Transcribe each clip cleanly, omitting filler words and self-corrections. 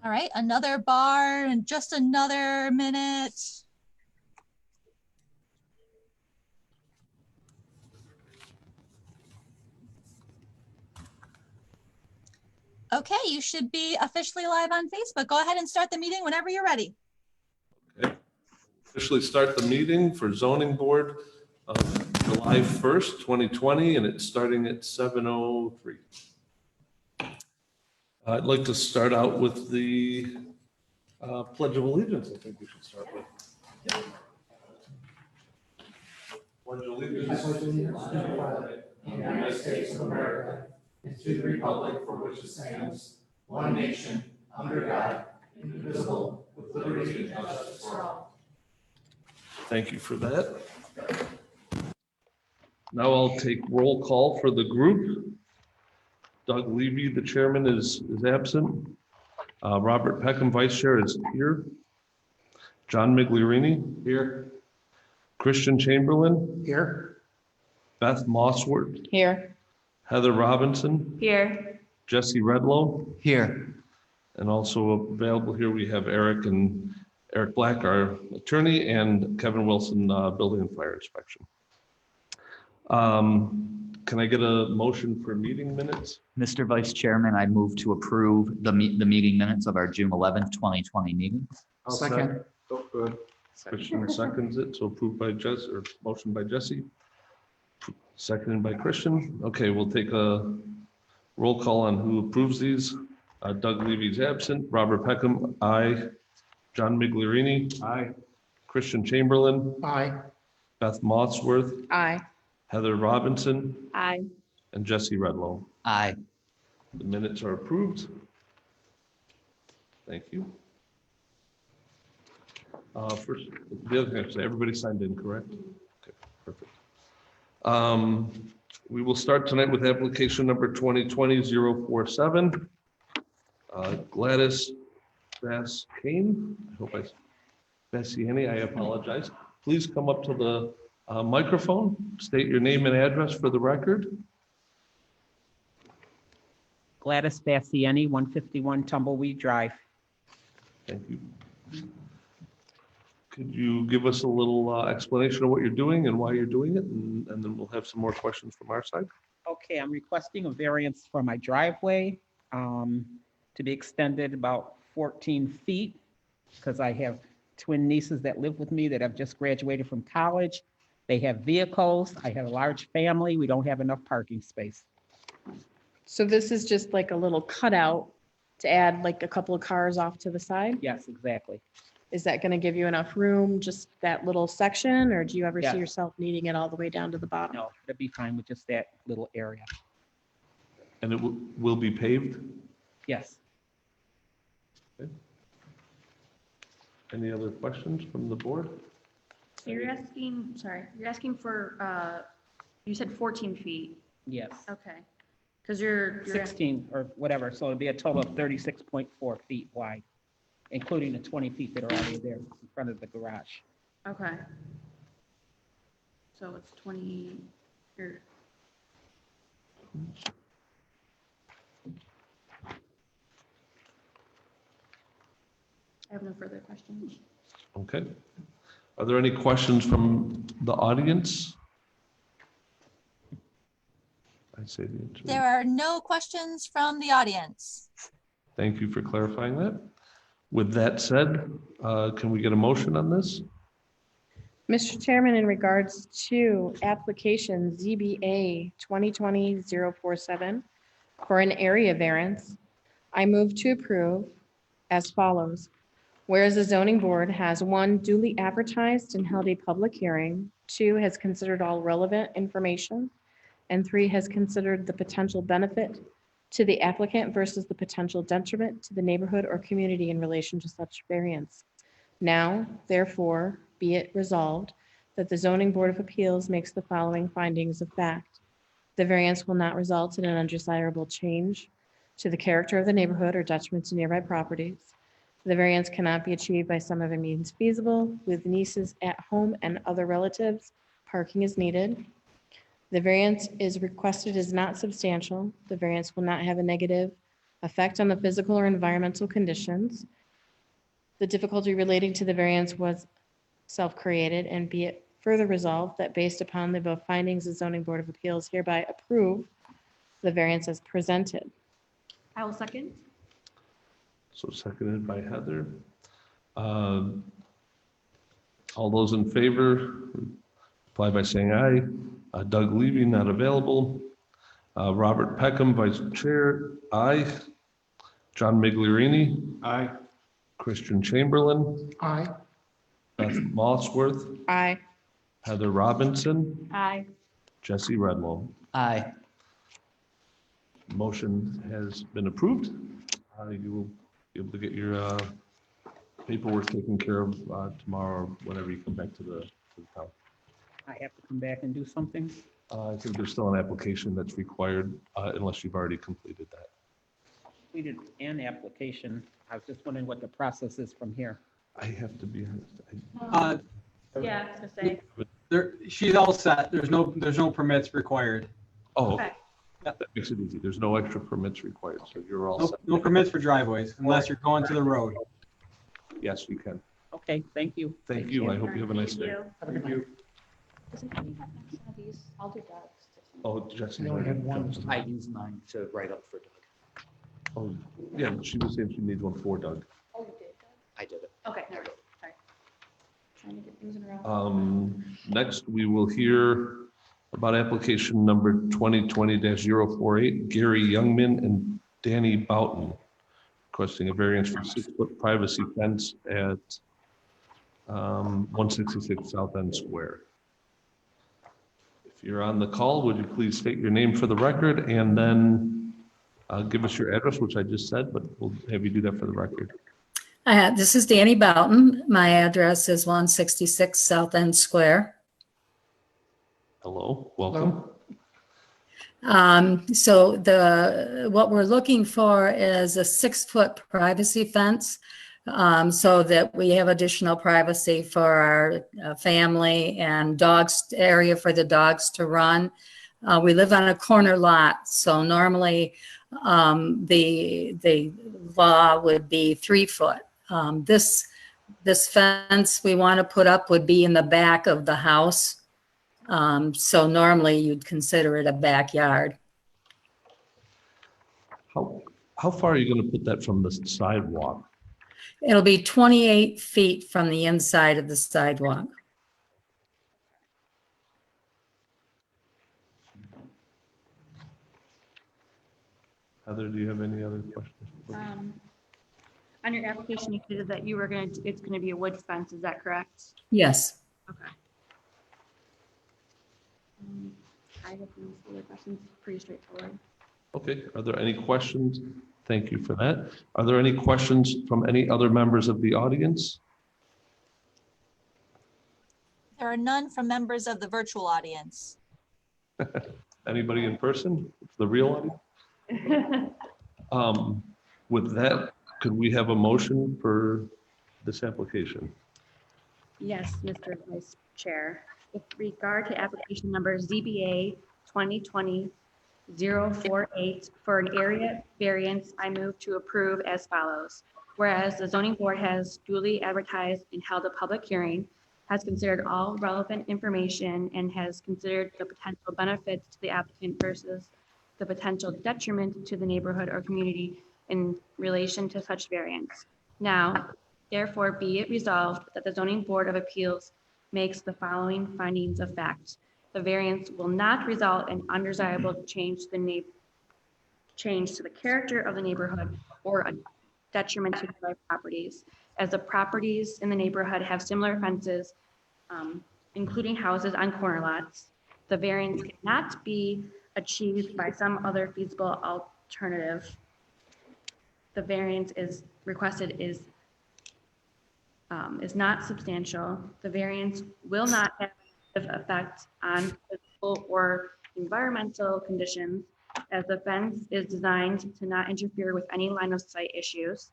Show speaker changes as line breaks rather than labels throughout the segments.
All right, another bar and just another minute. Okay, you should be officially live on Facebook. Go ahead and start the meeting whenever you're ready.
Okay. Officially start the meeting for zoning board of July 1st, 2020, and it's starting at 7:03. I'd like to start out with the Pledge of Allegiance. I think we should start with. Pledge of Allegiance to the United States of America and to the republic for which it stands, one nation, under God, indivisible, with liberty and justice for all. Thank you for that. Now I'll take roll call for the group. Doug Levy, the chairman, is absent. Robert Peckham, vice chair, is here. John Migliorini. Here. Christian Chamberlain.
Here.
Beth Mossworth.
Here.
Heather Robinson.
Here.
Jesse Redlow.
Here.
And also available here, we have Eric Black, our attorney, and Kevin Wilson, building and fire inspection. Can I get a motion for meeting minutes?
Mr. Vice Chairman, I move to approve the meeting minutes of our June 11th, 2020 meeting.
Second. Oh, good. Christian seconds it, so approved by Jesse, or motion by Jesse. Seconded by Christian. Okay, we'll take a roll call on who approves these. Doug Levy's absent. Robert Peckham, aye. John Migliorini. Aye. Christian Chamberlain.
Aye.
Beth Mossworth.
Aye.
Heather Robinson.
Aye.
And Jesse Redlow.
Aye.
The minutes are approved. Thank you. First, the other thing I have to say, everybody signed in, correct? Okay, perfect. We will start tonight with application number 2020-047. Gladys Bass-Kane, I hope I Bassiani, I apologize. Please come up to the microphone, state your name and address for the record.
Gladys Bassiani, 151 Tumbleweed Drive.
Thank you. Could you give us a little explanation of what you're doing and why you're doing it? And then we'll have some more questions from our side.
Okay, I'm requesting a variance for my driveway to be extended about 14 feet because I have twin nieces that live with me that have just graduated from college. They have vehicles. I have a large family. We don't have enough parking space.
So this is just like a little cutout to add like a couple of cars off to the side?
Yes, exactly.
Is that going to give you enough room, just that little section, or do you ever
Yeah.
see yourself needing it all the way down to the bottom?
No, it'd be fine with just that little area.
And it will be paved?
Yes.
Any other questions from the board?
So you're asking for, you said 14 feet.
Yes.
Okay. Because you're
16 or whatever. So it'd be a total of 36.4 feet wide, including the 20 feet that are already there in front of the garage.
Okay. So it's 20, you're. I have no further questions.
Okay. Are there any questions from the audience? I say the answer.
There are no questions from the audience.
Thank you for clarifying that. With that said, can we get a motion on this?
Mr. Chairman, in regards to application ZBA 2020-047 for an area variance, I move to approve as follows. Whereas the zoning board has 1, duly advertised and held a public hearing, 2, has considered all relevant information, and 3, has considered the potential benefit to the applicant versus the potential detriment to the neighborhood or community in relation to such variance. Now, therefore, be it resolved that the Zoning Board of Appeals makes the following findings of fact. The variance will not result in an undesirable change to the character of the neighborhood or detriment to nearby properties. The variance cannot be achieved by some other means feasible. With nieces at home and other relatives, parking is needed. The variance is requested is not substantial. The variance will not have a negative effect on the physical or environmental conditions. The difficulty relating to the variance was self-created, and be it further resolved that based upon the above findings, the zoning board of appeals hereby approve the variance as presented.
I will second.
So seconded by Heather. Um, All those in favor, reply by saying aye. Doug Levy, not available. Robert Peckham, Vice Chair, aye. John Migliorini. Aye. Christian Chamberlain.
Aye.
Beth Mossworth.
Aye.
Heather Robinson.
Aye.
Jesse Redlow.
Aye.
Motion has been approved. You will be able to get your paperwork taken care of tomorrow or whenever you come back to the town.
I have to come back and do something.
I think there's still an application that's required unless you've already completed that.
We did an application. I was just wondering what the process is from here.
I have to be honest.
Yeah, I was gonna say.
She's all set. There's no permits required.
Oh,
Okay.
that makes it easy. There's no extra permits required, so you're all
No,
set.
no permits for driveways unless you're going to the road.
Yes, you can.
Okay, thank you.
Thank you. I hope you have a nice
Thank
day.
you.
Thank you.
Doesn't he have next one of these? I'll do Doug's.
Oh, Jesse.
We only had one.
I used mine to write up for Doug.
Oh, yeah, she was saying she needs one for Doug.
Oh, you did, Doug?
I did it.
Okay, never mind. Sorry. Trying to get things in a row.
Next, we will hear about application number 2020-048, Gary Youngman and Danny Boughton, requesting a variance for 6-foot privacy fence at 166 South End Square. If you're on the call, would you please state your name for the record and then give us your address, which I just said, but we'll have you do that for the record.
This is Danny Boughton. My address is 166 South End Square.
Hello, welcome.
So what we're looking for is a 6-foot privacy fence so that we have additional privacy for our family and dogs, area for the dogs to run. We live on a corner lot, so normally the law would be 3 foot. This fence we want to put up would be in the back of the house. So normally you'd consider it a backyard.
How far are you going to put that from the sidewalk?
It'll be 28 feet from the inside of the sidewalk.
Heather, do you have any other questions?
On your application, you stated that it's gonna be a wood fence, is that correct?
Yes.
Okay. I have no further questions, pretty straightforward.
Okay, are there any questions? Thank you for that. Are there any questions from any other members of the audience?
There are none from members of the virtual audience.
Anybody in person? The real audience? With that, could we have a motion for this application?
Yes, Mr. Vice Chair. With regard to application number ZBA 2020-048 for an area variance, I move to approve as follows. Whereas the zoning board has duly advertised and held a public hearing, has considered all relevant information, and has considered the potential benefits to the applicant versus the potential detriment to the neighborhood or community in relation to such variance. Now, therefore, be it resolved that the zoning board of appeals makes the following findings of fact. The variance will not result in undesirable change to the character of the neighborhood or a detriment to the properties, as the properties in the neighborhood have similar fences, including houses on corner lots. The variance cannot be achieved by some other feasible alternative. The variance is requested is not substantial. The variance will not have an effect on physical or environmental conditions, as the fence is designed to not interfere with any line of sight issues.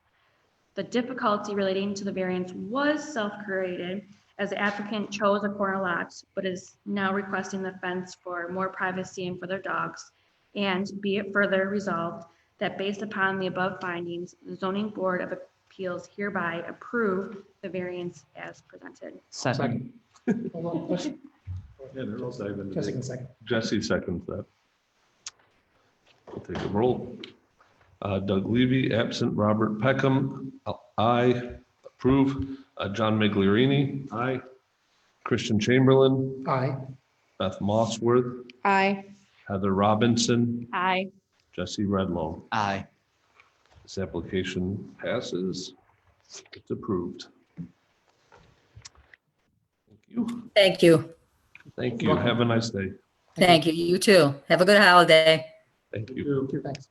The difficulty relating to the variance was self-created, as the applicant chose a corner lot, but is now requesting the fence for more privacy and for their dogs. And be it further resolved that based upon the above findings, the zoning board of appeals hereby approve the variance as presented.
Second.
Jesse can second. Jesse seconds that. We'll take a roll. Doug Levy, absent. Robert Peckham, aye. Approve. John Migliorini, aye. Christian Chamberlain,
Aye.
Beth Mossworth,
Aye.
Heather Robinson,
Aye.
Jesse Redlow.
Aye.
This application passes. It's approved. Thank you.
Thank you.
Thank you. Have a nice day.
Thank you. You too. Have a good holiday.
Thank you.
Thanks.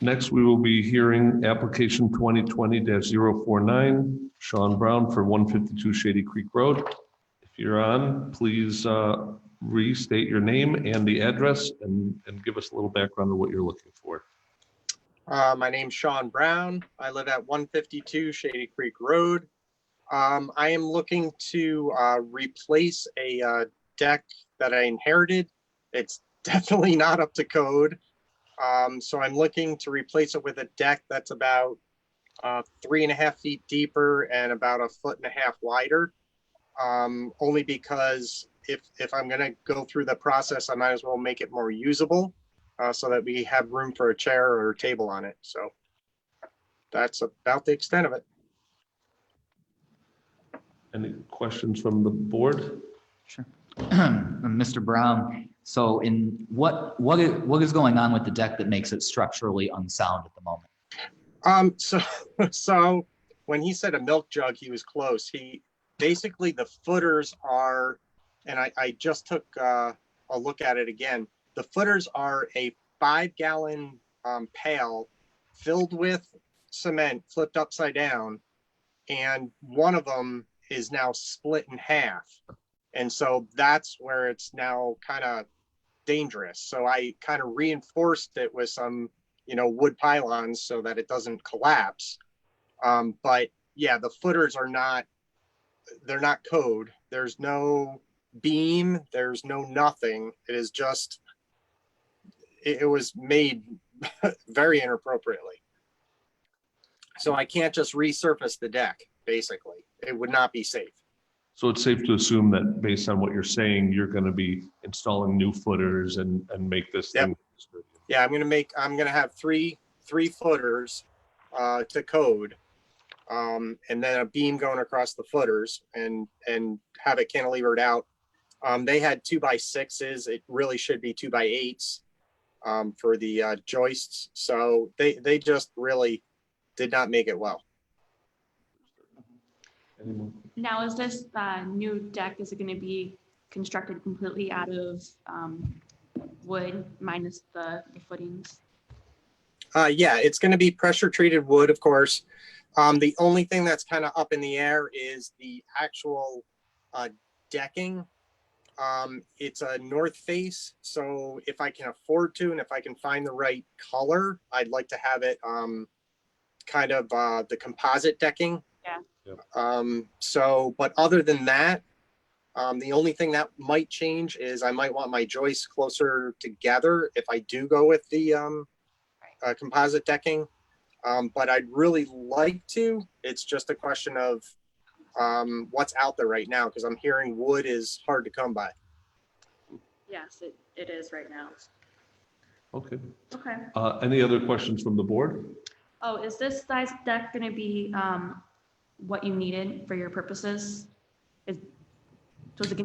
Next, we will be hearing application 2020-049, Sean Brown for 152 Shady Creek Road. If you're on, please restate your name and the address and give us a little background on what you're looking for.
My name's Sean Brown. I live at 152 Shady Creek Road. I am looking to replace a deck that I inherited. It's definitely not up to code. So I'm looking to replace it with a deck that's about 3.5 feet deeper and about 1.5 feet wider. Only because if I'm going to go through the process, I might as well make it more usable so that we have room for a chair or a table on it. So that's about the extent of it.
Any questions from the board?
Sure. Mr. Brown, so in what is going on with the deck that makes it structurally unsound at the moment?
So when he said a milk jug, he was close. He basically, the footers are, and I just took a look at it again. The footers are a 5-gallon pail filled with cement flipped upside down, and one of them is now split in half. And so that's where it's now kind of dangerous. So I kind of reinforced it with some, wood pylons so that it doesn't collapse. But yeah, the footers are they're not code. There's no beam, there's no nothing. It is just, it was made very inappropriately. So I can't just resurface the deck, basically. It would not be safe.
So it's safe to assume that based on what you're saying, you're going to be installing new footers and make this
Yep.
thing.
Yeah, I'm gonna have three footers to code, and then a beam going across the footers and have it cantilevered out. They had 2x6s. It really should be 2x8s for the joists. So they just really did not make it well.
Now, is this new deck, is it going to be constructed completely out of wood minus the footings?
Yeah, it's going to be pressure treated wood, of course. The only thing that's kind of up in the air is the actual decking. It's a north face, so if I can afford to and if I can find the right color, I'd like to have it kind of the composite decking.
Yeah.
But other than that, the only thing that might change is I might want my joists closer together if I do go with the composite decking. But I'd really like to. It's just a question of what's out there right now, because I'm hearing wood is hard to come by.
Yes, it is right now.
Okay.
Okay.
Any other questions from the board?
Oh, is this size deck going to be what you needed for your purposes?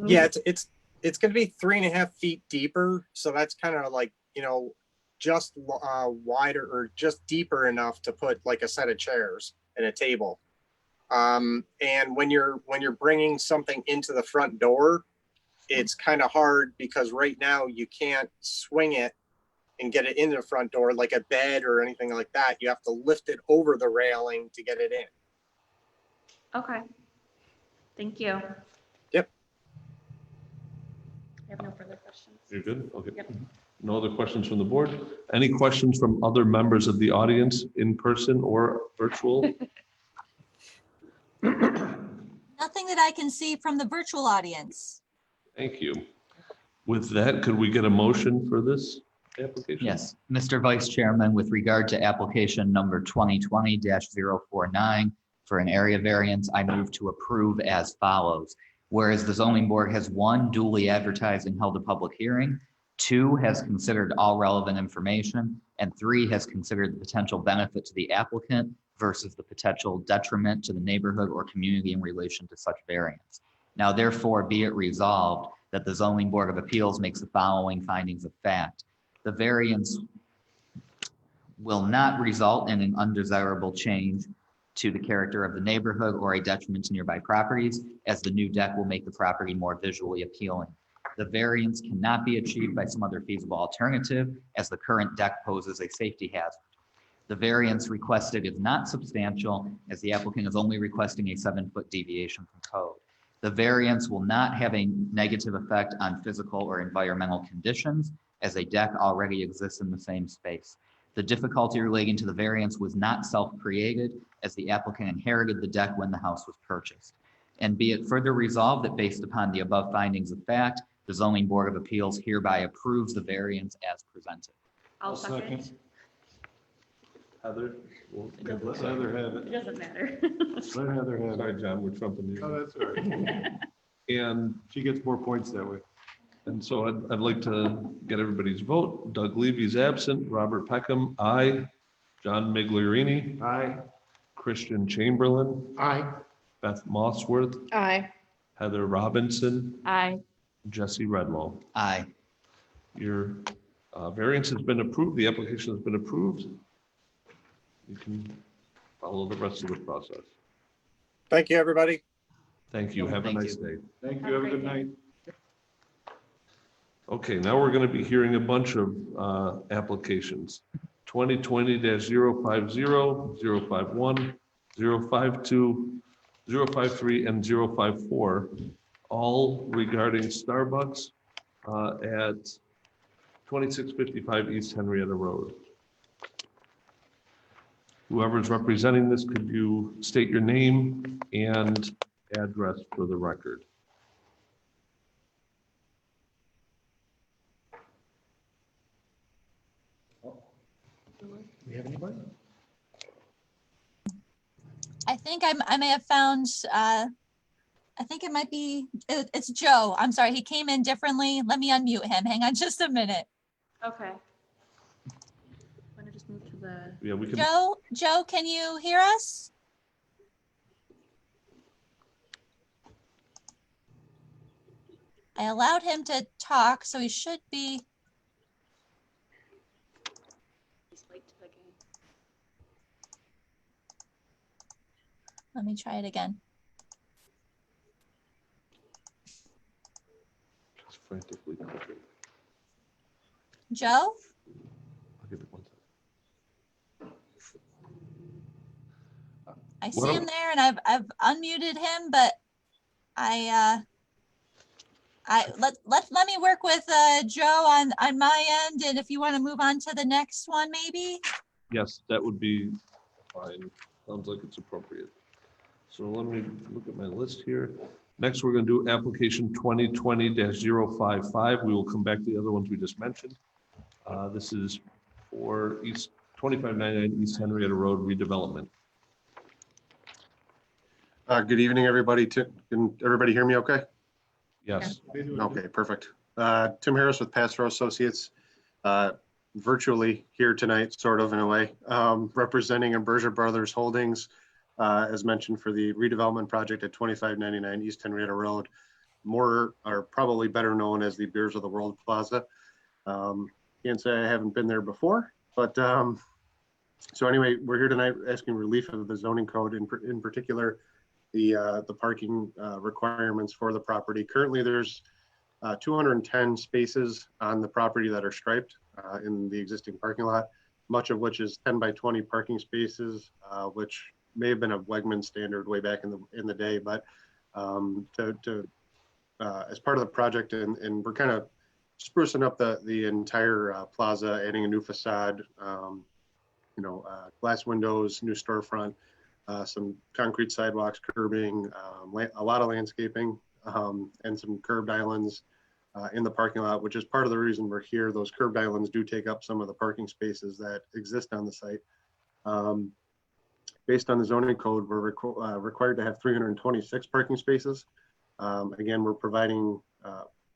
Yeah, it's going to be 3.5 feet deeper. So that's kind of like, just wider or just deeper enough to put like a set of chairs and a table. And when you're bringing something into the front door, it's kind of hard because right now you can't swing it and get it into the front door like a bed or anything like that. You have to lift it over the railing to get it in.
Okay. Thank you.
Yep.
I have no further questions.
You're good? Okay.
Yep.
No other questions from the board? Any questions from other members of the audience in person or virtual?
Nothing that I can see from the virtual audience.
Thank you. With that, could we get a motion for this? application?
Yes, Mr. Vice Chairman, with regard to application number 2020-049 for an area variance, I move to approve as follows. Whereas the zoning board has, 1, duly advertised and held a public hearing, 2, has considered all relevant information, and 3, has considered the potential benefit to the applicant versus the potential detriment to the neighborhood or community in relation to such variance. Now therefore be it resolved that the zoning board of appeals makes the following findings of fact. The variance will not result in an undesirable change to the character of the neighborhood or a detriment to nearby properties, as the new deck will make the property more visually appealing. The variance cannot be achieved by some other feasible alternative, as the current deck poses a safety hazard. The variance requested is not substantial, as the applicant is only requesting a 7-foot deviation from code. The variance will not have a negative effect on physical or environmental conditions, as a deck already exists in the same space. The difficulty relating to the variance was not self-created, as the applicant inherited the deck when the house was purchased. And be it further resolved that based upon the above findings of fact, the zoning board of appeals hereby approves the variance as presented.
I'll second.
Heather?
It doesn't-
Let Heather have it.
It doesn't matter.
Let Heather have
Sorry,
it.
John, we're trumping you.
Oh, that's all right.
And
She gets more points that way.
so I'd like to get everybody's vote. Doug Levy's absent. Robert Peckham, aye. John Migliorini,
Aye.
Christian Chamberlain,
Aye.
Beth Mossworth,
Aye.
Heather Robinson,
Aye.
Jesse Redlow.
Aye.
Your variance has been approved. The application has been approved. You can follow the rest of the process.
Thank you, everybody.
Thank you. Have a
Thank
nice
you.
day.
Thank
Have
you.
a
Have a
great
good
day.
night.
Okay, now we're going to be hearing a bunch of applications. 2020-050, 051, 052, 053, and 054, all regarding Starbucks at 2655 East Henrietta Road. Whoever's representing this, could you state your name and address for the record?
We have anybody?
I think I may have found, I think it might be, it's Joe. I'm sorry, he came in differently. Let me unmute him. Hang on just a minute.
Okay. Want to just move to the,
Yeah, we can.
Joe, can you hear us? I allowed him to talk, so he should be.
he's late to the game.
Let me try it again.
Just frantically clicking.
Joe?
I'll give it one second.
I
What
see
am-
him there and I've unmuted him, but let me work with Joe on my end, and if you want to move on to the next one, maybe.
Yes, that would be fine. Sounds like it's appropriate. So let me look at my list here. Next, we're going to do application 2020-055. We will come back to the other ones we just mentioned. This is for East 2599 East Henrietta Road redevelopment.
Good evening, everybody. Can everybody hear me okay?
Yes.
Okay, perfect. Tim Harris with Pastoral Associates, virtually here tonight, sort of in a way, representing Berger Brothers Holdings, as mentioned, for the redevelopment project at 2599 East Henrietta Road, more or probably better known as the Beers of the World Plaza. Can't say I haven't been there before, but so anyway, we're here tonight asking relief of the zoning code, in particular, the parking requirements for the property. Currently, there's 210 spaces on the property that are striped in the existing parking lot, much of which is 10 by 20 parking spaces, which may have been a Wegman standard way back in the day, but as part of the project, and we're kind of sprucing up the entire plaza, adding a new facade, glass windows, new storefront, some concrete sidewalks, curbing, a lot of landscaping, and some curbed islands, in the parking lot, which is part of the reason we're here. Those curb islands do take up some of the parking spaces that exist on the site. Based on the zoning code, we're required to have 326 parking spaces. Again, we're providing,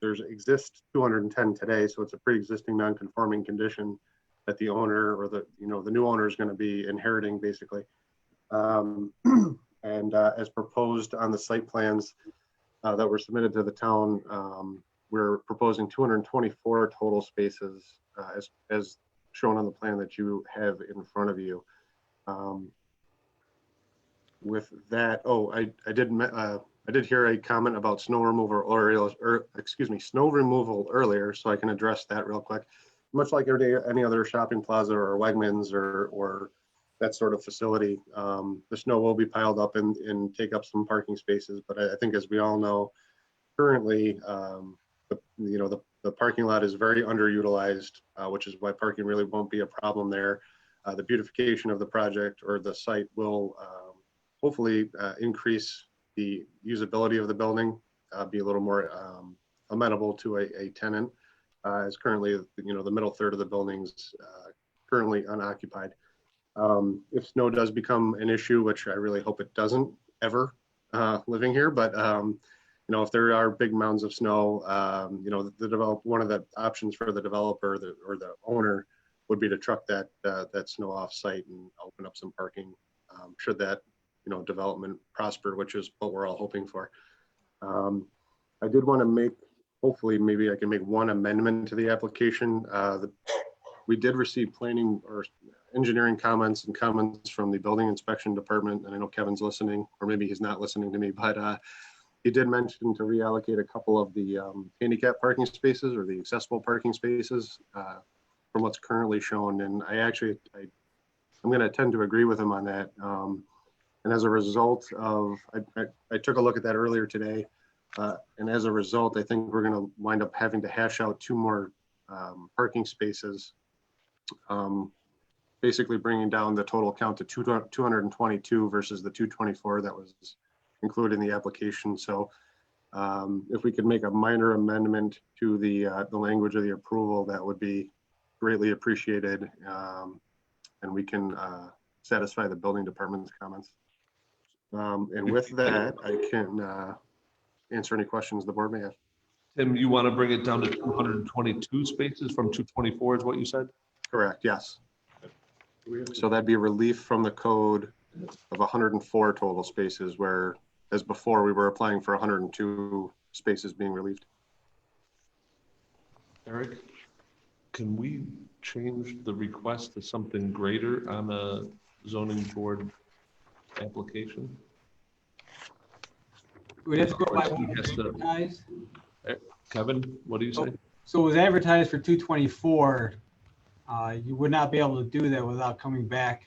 there's exists 210 today, so it's a pre-existing non-conforming condition that the owner or the new owner is going to be inheriting basically. And as proposed on the site plans that were submitted to the town, we're proposing 224 total spaces as shown on the plan that you have in front of you. With that, I did hear a comment about snow removal snow removal earlier, so I can address that real quick. Much like any other shopping plaza or Wegmans or that sort of facility, the snow will be piled up and take up some parking spaces. But I think, as we all know, currently, the parking lot is very underutilized, which is why parking really won't be a problem there. The beautification of the project or the site will hopefully increase the usability of the building, be a little more amenable to a tenant, as currently, the middle third of the building's currently unoccupied. If snow does become an issue, which I really hope it doesn't ever living here, but if there are big mounds of snow, one of the options for the developer or the owner would be to truck that snow off site and open up some parking, should that development prosper, which is what we're all hoping for. I did want to hopefully maybe I can make one amendment to the application. We did receive planning or engineering comments and comments from the building inspection department, and I know Kevin's listening, or maybe he's not listening to me, but he did mention to reallocate a couple of the handicap parking spaces or the accessible parking spaces from what's currently shown. And I'm going to tend to agree with him on that. And as a result of, I took a look at that earlier today, and as a result, I think we're going to wind up having to hash out 2 more parking spaces, basically bringing down the total count to 222 versus the 224 that was included in the application. So if we could make a minor amendment to the language of the approval, that would be greatly appreciated, and we can satisfy the building department's comments. And with that, I can answer any questions the board may have.
Tim, you want to bring it down to 222 spaces from 224 is what you said?
Correct, yes. So that'd be relief from the code of 104 total spaces, where as before we were applying for 102 spaces being relieved.
Eric, can we change the request to something greater on a zoning board application?
We'd have to go by
He has to-
advertised.
Kevin, what do you say?
So it was advertised for 224. You would not be able to do that without coming back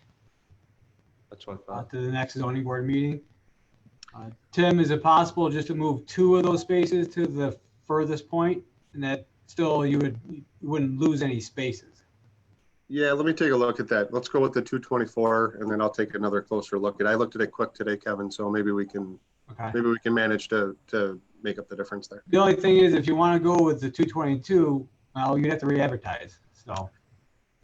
That's what I thought.
to the next zoning board meeting. Tim, is it possible just to move 2 of those spaces to the furthest point, and that still you wouldn't lose any spaces?
Yeah, let me take a look at that. Let's go with the 224, and then I'll take another closer look. I looked at it quick today, Kevin, so maybe we can manage to make up the difference there.
The only thing is, if you want to go with the 222, well, you'd have to re-advertise. So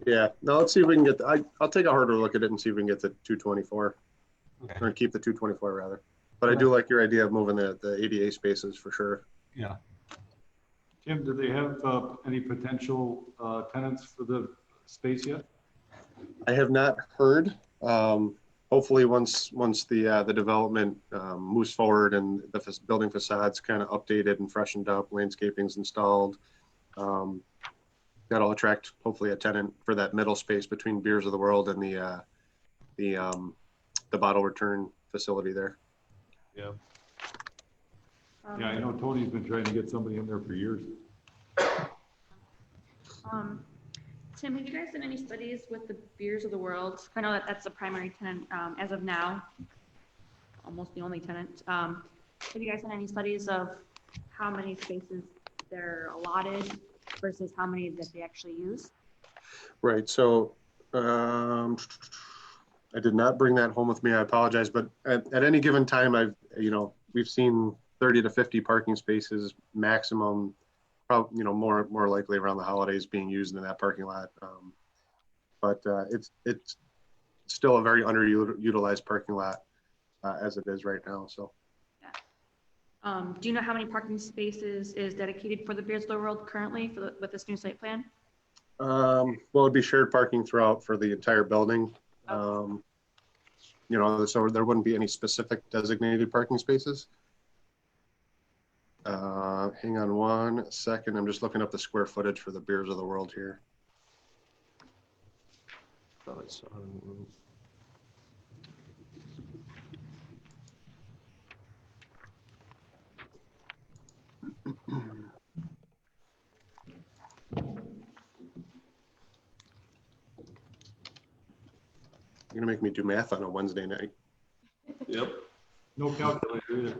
yeah, now let's see if we can get. I'll take a harder look at it and see if we can get the 224, or keep the 224 rather. But I do like your idea of moving the ADA spaces for sure.
Yeah.
Tim, do they have any potential tenants for the space yet?
I have not heard. Hopefully, once the development moves forward and the building facades kind of updated and freshened up, landscaping's installed, that'll attract hopefully a tenant for that middle space between Beers of the World and the bottle return facility there.
Yeah.
Yeah, I know Tony's been trying to get somebody in there for years.
Tim, have you guys done any studies with the Beers of the World? I know that that's the primary tenant as of now, almost the only tenant. Have you guys done any studies of how many spaces they're allotted versus how many that they actually use?
Right. So I did not bring that home with me. I apologize, but at any given time, we've seen 30 to 50 parking spaces maximum, probably, more likely around the holidays being used in that parking lot. But it's still a very underutilized parking lot as it is right now, so.
Do you know how many parking spaces is dedicated for the Beers of the World currently with this new site plan?
Well, it'd be shared parking throughout for the entire building. So there wouldn't be any specific designated parking spaces. Hang on one second. I'm just looking up the square footage for the Beers of the World here.
Thought I saw it.
You're gonna make me do math on a Wednesday night.
Yep.
No calculator either.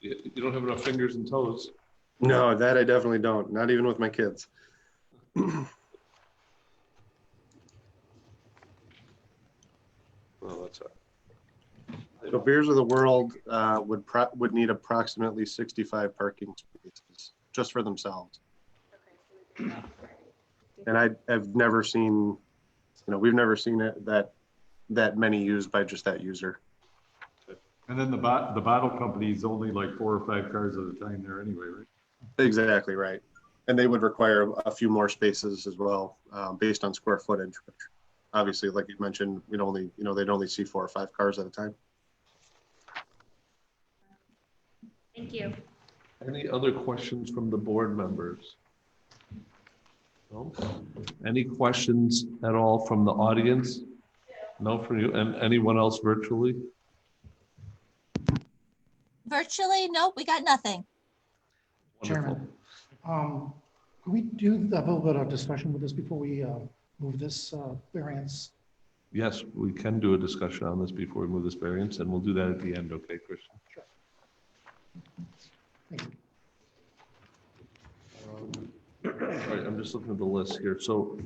You don't have enough fingers and toes.
No, that I definitely don't. Not even with my kids.
Well, that's
So Beers of the World would need approximately 65 parking spaces just for themselves. And I've never seen, we've never seen that many used by just that user.
And then the bottle company is only like 4 or 5 cars at a time there anyway, right?
Exactly right. And they would require a few more spaces as well, based on square footage, which obviously, like you mentioned, they'd only see 4 or 5 cars at a time.
Thank you.
Any other questions from the board members? No? Any questions at all from the audience? No, from you, and anyone else virtually?
Virtually, nope, we got nothing.
Wonderful.
Chairman, can we do a little bit of discussion with this before we move this variance?
Yes, we can do a discussion on this before we move this variance, and we'll do that at the end, okay, Christian?
Sure. Thank you.
All right, I'm just looking at the list here. So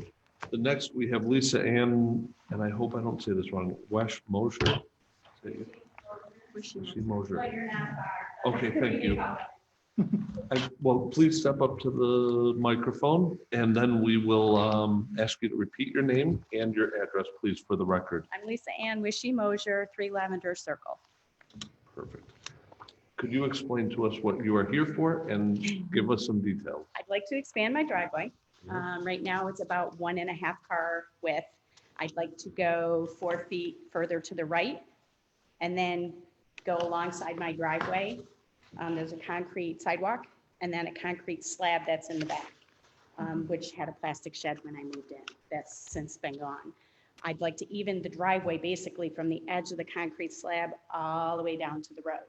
the next, we have Lisa Ann, and I hope I don't say this wrong, Wesh Mosher. Mosher. Okay, thank you. Well, please step up to the microphone, and then we will ask you to repeat your name and your address, please, for the record.
I'm Lisa Ann Wishy-Mosher, 3 Lavender Circle.
Perfect. Could you explain to us what you are here for and give us some details?
I'd like to expand my driveway. Right now, it's about 1.5 car width. I'd like to go 4 feet further to the right and then go alongside my driveway. There's a concrete sidewalk and then a concrete slab that's in the back, which had a plastic shed when I moved in. That's since been gone. I'd like to even the driveway basically from the edge of the concrete slab all the way down to the road.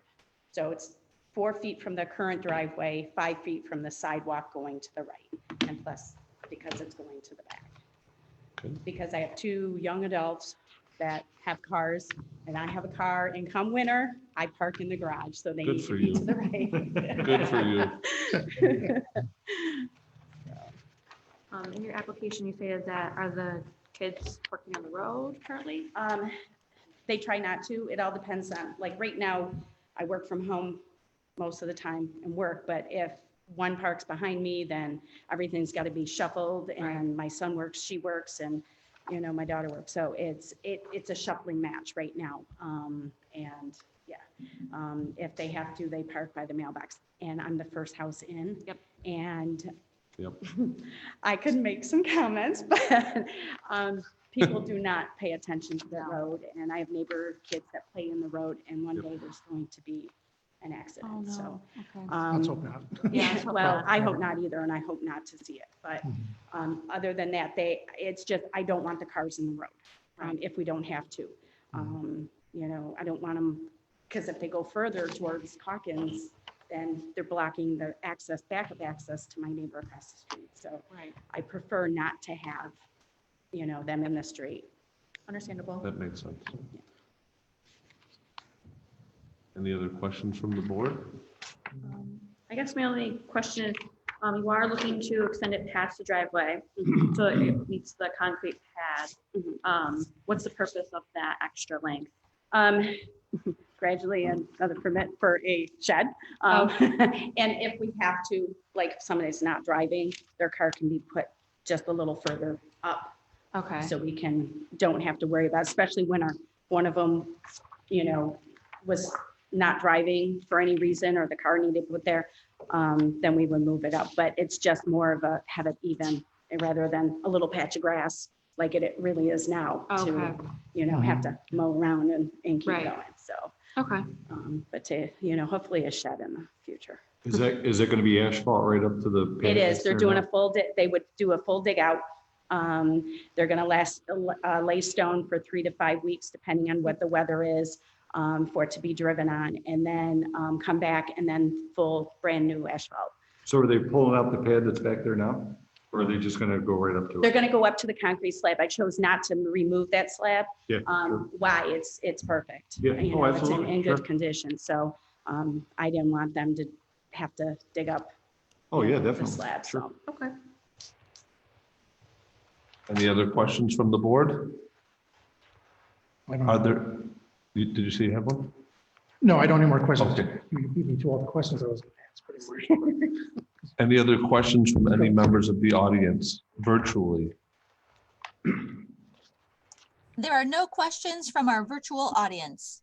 So it's 4 feet from the current driveway, 5 feet from the sidewalk going to the right, and plus because it's going to the back.
Okay.
Because I have 2 young adults that have cars, and I have a car, and come winter, I park in the garage, so they
Good
need
for
to be
you.
to the right.
Good for you.
In your application, you say that are the kids parking on the road currently?
They try not to. It all depends on, like right now, I work from home most of the time and work, but if one parks behind me, then everything's got to be shuffled, and my son works, she works, and my daughter works. So it's a shuffling match right now. And yeah, if they have to, they park by the mailbox, and I'm the first house in.
Yep.
And
Yep.
I could make some comments, but people do not pay attention to the road. And I have neighbor kids that play in the road, and one day there's going to be an accident.
Oh, no.
So,
Okay.
Let's hope not.
yeah, well, I hope not either, and I hope not to see it. But other than that, it's just, I don't want the cars in the road if we don't have to. I don't want them, because if they go further towards Hawkins, then they're blocking the backup access to my neighbor across the street. So I prefer not to have, them in the street.
Understandable.
That makes sense. Any other questions from the board?
I guess my only question is, you are looking to extend it past the driveway, so it meets the concrete pad. What's the purpose of that extra length?
gradually another permit for a shed. And if we have to, like if someone is not driving, their car can be put just a little further up.
Okay.
So we don't have to worry about, especially when one of them, was not driving for any reason or the car needed put there, then we would move it up. But it's just more of have it even rather than a little patch of grass like it really is now
Okay.
to, have to mow around and keep
Right.
going. So,
Okay.
but to, hopefully a shed in the future.
Is it going to be asphalt right up to the?
It
pavement
is. They're
there
doing
now?
a full, they would do a full dig out. They're going to lay stone for 3 to 5 weeks, depending on what the weather is, for it to be driven on, and then come back and then full brand new asphalt.
So are they pulling out the pad that's back there now? Or are they just going to go right up to
They're
it?
going to go up to the concrete slab. I chose not to remove that slab.
Yeah, sure.
Why? It's perfect.
Yeah. Oh,
It's
absolutely.
in good
Sure.
condition. So I didn't want them to have to dig up.
Oh, yeah,
the
definitely.
slab.
Sure.
So, okay.
Any other questions from the board?
I don't
Are
know.
there, did you say you have one?
No, I don't have any more questions.
Okay.
You beat me to all the questions I was going to ask pretty much.
Any other questions from any members of the audience virtually?
There are no questions from our virtual audience.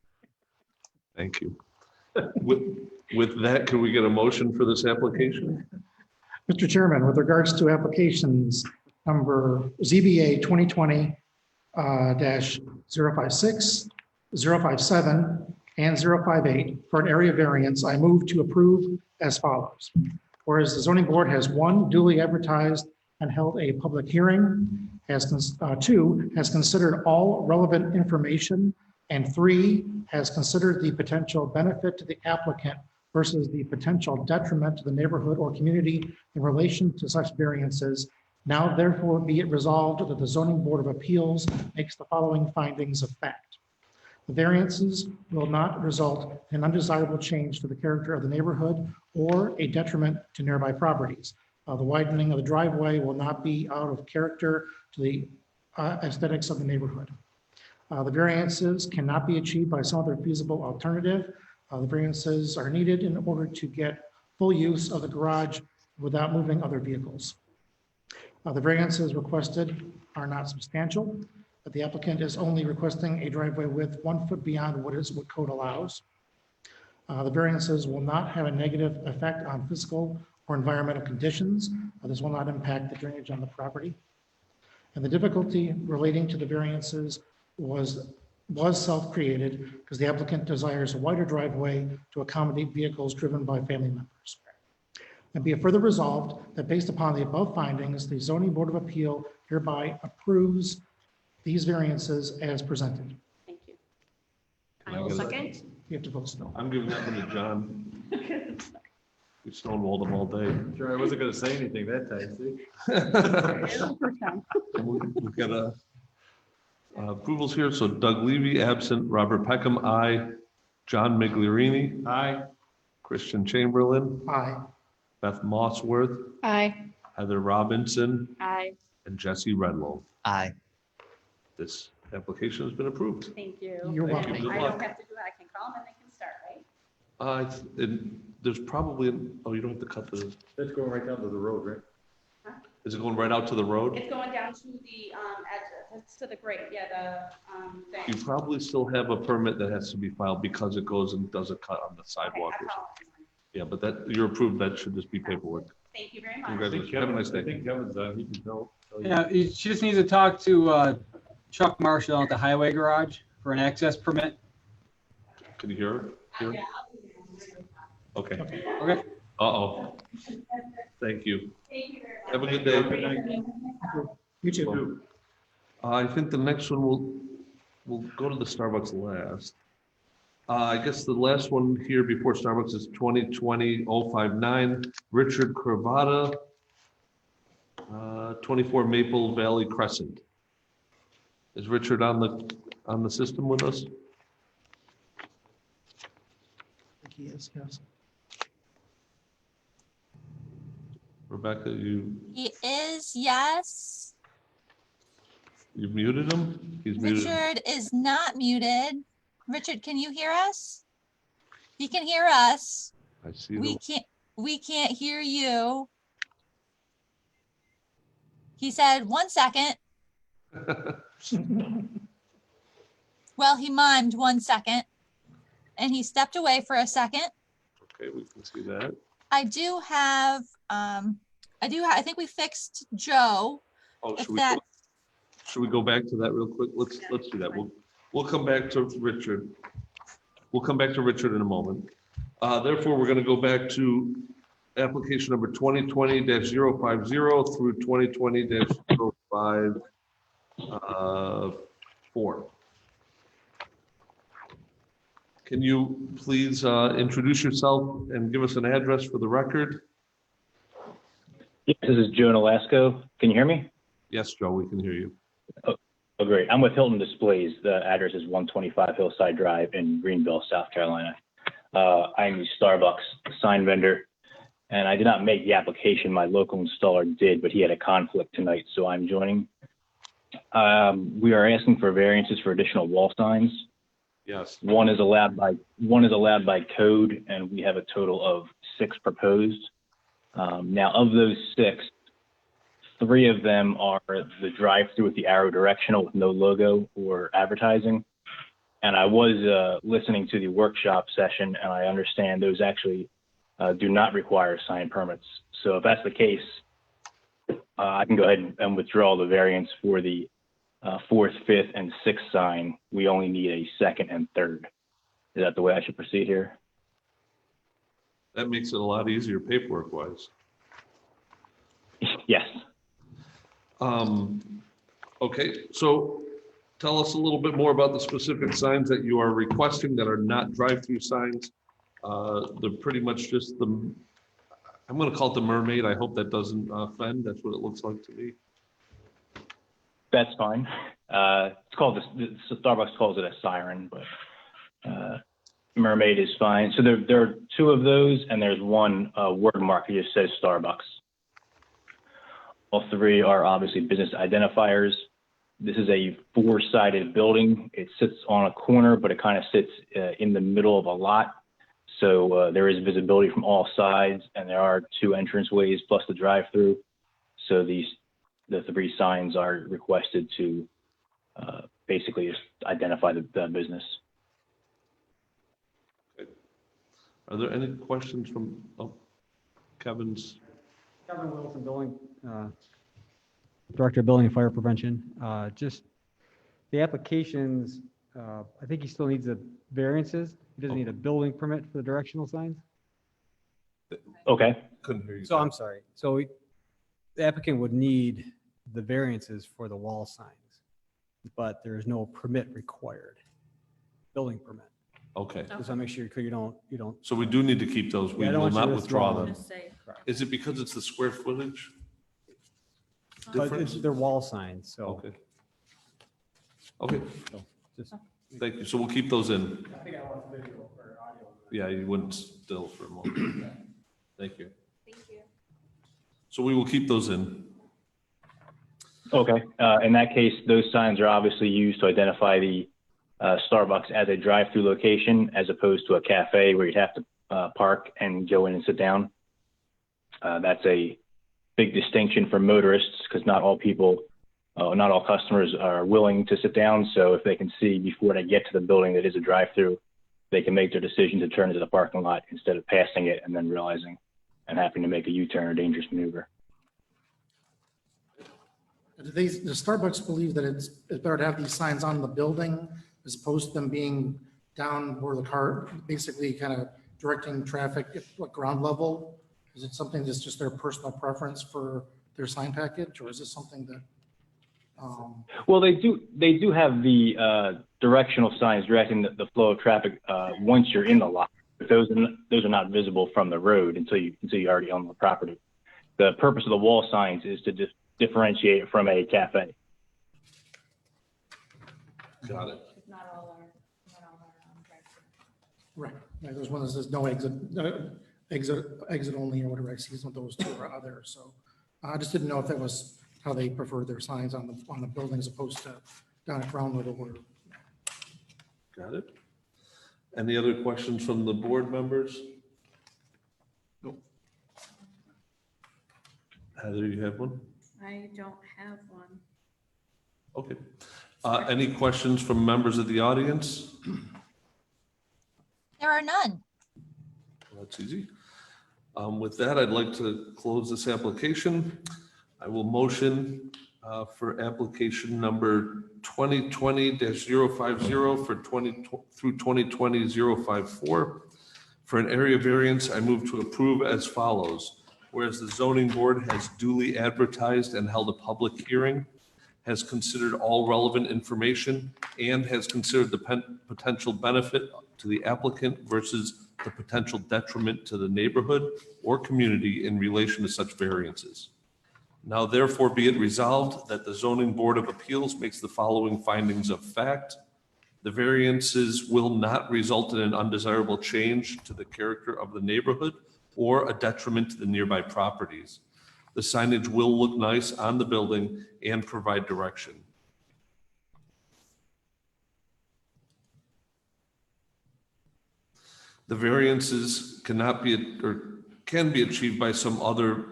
Thank you. With that, can we get a motion for this application?
Mr. Chairman, with regards to applications number ZBA 2020 -056, 057, and 058 for an area variance, I move to approve as follows. Whereas the zoning board has one, duly advertised and held a public hearing, two, has considered all relevant information, and three, has considered the potential benefit to the applicant versus the potential detriment to the neighborhood or community in relation to such variances. Now therefore be it resolved that the zoning board of appeals makes the following findings of fact. The variances will not result in undesirable change to the character of the neighborhood or a detriment to nearby properties. The widening of the driveway will not be out of character to the aesthetics of the neighborhood. The variances cannot be achieved by some other feasible alternative. The variances are needed in order to get full use of the garage without moving other vehicles. The variances requested are not substantial, but the applicant is only requesting a driveway width 1 foot beyond what code allows. The variances will not have a negative effect on physical or environmental conditions. This will not impact the drainage on the property. And the difficulty relating to the variances was self-created because the applicant desires a wider driveway to accommodate vehicles driven by family members. And be it further resolved that based upon the above findings, the zoning board of appeal hereby approves these variances as presented.
Thank you.
I will second.
You have to vote still.
I'm giving that one to John. We stonewalled him all day.
Sure, I wasn't going to say anything that time, see?
First time.
We've got approvals here. So Doug Levy, absent. Robert Peckham, aye. John Migliorini,
Aye.
Christian Chamberlain,
Aye.
Beth Mossworth,
Aye.
Heather Robinson,
Aye.
and Jesse Redlow.
Aye.
This application has been approved.
Thank you.
You're
And
welcome.
Good
I
luck.
don't have to do it. I can call them and they can start, right?
There's probably, oh, you don't have to cut the,
That's going right down to the road, right?
is it going right out to the road?
It's going down to the edge, it's to the grate, yeah, the
You
thing.
probably still have a permit that has to be filed because it goes and does a cut on the
Okay,
sidewalk
I
or something.
apologize.
Yeah, but that, you're approved. That should just be paperwork.
Thank you very much.
Congratulations. Have a nice
I
day.
think Kevin's on, he can tell you.
Yeah, she just needs to talk to Chuck Marshall at the highway garage for an access permit.
Can you hear her? Hear her? Okay.
Okay.
Uh-oh. Thank you.
Thank you very much.
Have a good day.
You too.
I think the next one we'll go to the Starbucks last. I guess the last one here before Starbucks is 2020-059, Richard Cravata, 24 Maple Valley Crescent. Is Richard on the system with us?
I think he is, yes.
Rebecca,
He is, yes.
you muted him? He's muted.
Richard is not muted. Richard, can you hear us? He can hear us.
I see.
We can't hear you. He said, 1 second. Well, he mimed 1 second and he stepped away for a second.
Okay, we can see that.
I think we fixed Joe.
Oh,
If
should we go back to that real quick? Let's do that. We'll come back to Richard. We'll come back to Richard in a moment. Therefore, we're going to go back to application number 2020-050 through 2020-054. Can you please introduce yourself and give us an address for the record?
Yes, this is Joe Nolasco. Can you hear me?
Yes, Joe, we can hear you.
Oh, great. I'm with Hilton Displays. The address is 125 Hillside Drive in Greenville, South Carolina. I'm the Starbucks sign vendor, and I did not make the application. My local installer did, but he had a conflict tonight, so I'm joining. We are asking for variances for additional wall signs.
Yes.
One is allowed by code, and we have a total of 6 proposed. Now, of those 6, 3 of them are the drive-through with the arrow directional with no logo or advertising. And I was listening to the workshop session, and I understand those actually do not require sign permits. So if that's the case, I can go ahead and withdraw the variance for the 4th, 5th, and 6th sign. We only need a 2nd and 3rd. Is that the way I should proceed here?
That makes it a lot easier paperwork-wise.
Yes.
Okay, so tell us a little bit more about the specific signs that you are requesting that are not drive-through signs. They're pretty much just I'm going to call it the mermaid. I hope that doesn't offend. That's what it looks like to me.
That's fine. It's called Starbucks calls it a siren, but mermaid is fine. So there are 2 of those, and there's one word mark that just says Starbucks. All 3 are obviously business identifiers. This is a 4-sided building. It sits on a corner, but it kind of sits in the middle of a lot. So there is visibility from all sides, and there are 2 entranceways plus the drive-through. So the 3 signs are requested to basically just identify the business.
Okay. Are there any questions from Kevin's?
Kevin Wilson, Director of Building and Fire Prevention. Just the applications, I think he still needs the variances. He doesn't need a building permit for the directional signs.
Okay.
Couldn't hear you.
So I'm sorry. So the applicant would need the variances for the wall signs, but there is no permit required, building permit.
Okay.
Just want to make sure you don't.
So we do need to keep those. We
Yeah, I don't
will
want you
not
to
withdraw them.
withdraw
Is it because it's the square footage?
But
difference?
they're wall signs, so.
Okay. Okay,
So just.
thank you. So we'll keep those in.
I think I want video or audio.
Yeah, you wouldn't still for a moment. Thank you.
Thank you.
So we will keep those in.
Okay. In that case, those signs are obviously used to identify the Starbucks as a drive-through location as opposed to a cafe where you'd have to park and go in and sit down. That's a big distinction for motorists because not all customers are willing to sit down. So if they can see before they get to the building that is a drive-through, they can make their decision to turn into the parking lot instead of passing it and then realizing and having to make a U-turn or dangerous maneuver.
Does Starbucks believe that it's better to have these signs on the building as opposed to them being down where the car, basically kind of directing traffic at what ground level? Is it something that's just their personal preference for their sign package, or is this something that?
Well, they do have the directional signs directing the flow of traffic once you're in the lot. Those are not visible from the road until you already own the property. The purpose of the wall signs is to just differentiate it from a cafe.
Got it.
Not all are drive-through.
Right. Yeah, there's one that says no exit only or whatever. I see some of those 2 are others. So I just didn't know if that was how they prefer their signs on the building as opposed to down at ground level.
Got it. Any other questions from the board members?
Nope.
Heather, you have one?
I don't have one.
Okay. Any questions from members of the audience?
There are none.
Well, that's easy. With that, I'd like to close this application. I will motion for application number 2020-050 for 20 through 2020-054. For an area variance, I move to approve as follows. Whereas the zoning board has duly advertised and held a public hearing, has considered all relevant information, and has considered the potential benefit to the applicant versus the potential detriment to the neighborhood or community in relation to such variances. Now therefore be it resolved that the Zoning Board of Appeals makes the following findings of fact. The variances will not result in an undesirable change to the character of the neighborhood or a detriment to the nearby properties. The signage will look nice on the building and provide direction. The variances cannot be or can be achieved by some other